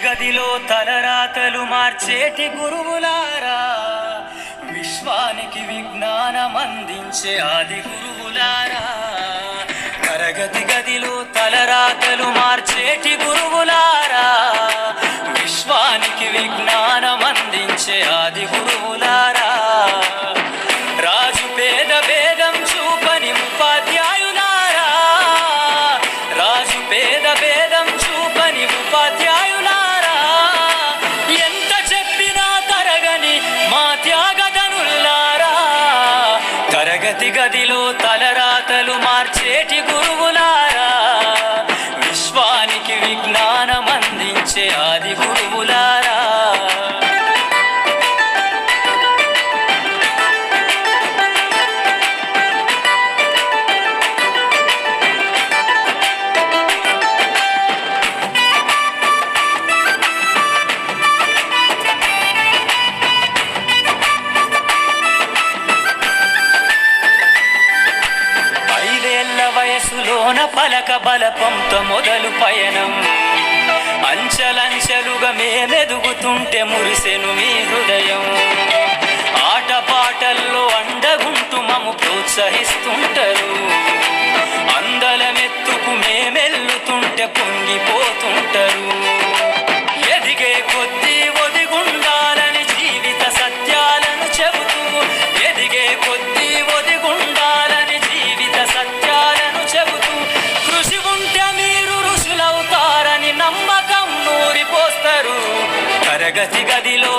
గదిలో తలరాతలు మార్చేటి గురువులారా, విశ్వానికి విజ్ఞానం అందించే ఆది గురువులారా. తరగతి గదిలో తలరాతలు మార్చేటి గురువులారా, విశ్వానికి విజ్ఞానం అందించే ఆది గురువులారా. రాజు పేద భేదం చూపని ఉపాధ్యాయులారా, రాజు పేద భేదం చూపని ఉపాధ్యాయులారా. ఎంత చెప్పినా తరగని మా త్యాగధనులారా, తరగతి గదిలో తలరాతలు మార్చేటి గురువులారా, విశ్వానికి విజ్ఞానం అందించే ఆది గురువులారా. వయసులోన పలక బలపంతో మొదలు పయనం, అంచెలంచెలుగా మేమెదుగుతుంటే మురిసెను మీ హృదయం. ఆటపాటల్లో అండగుంటూ మము ప్రోత్సహిస్తుంటారు, అందలమెత్తుకు మేమెల్లుతుంటే పొంగిపోతుంటారు. ఎదిగే కొద్దీ ఒదిగుండాలని జీవిత సత్యాలను చెబుతూ, ఎదిగే కొద్దీ ఒదిగుండాలని జీవిత సత్యాలను చెబుతూ, కృషి ఉంటే మీరు ఋషులవుతారని నమ్మకం నూరిపోస్తారు. తరగతి గదిలో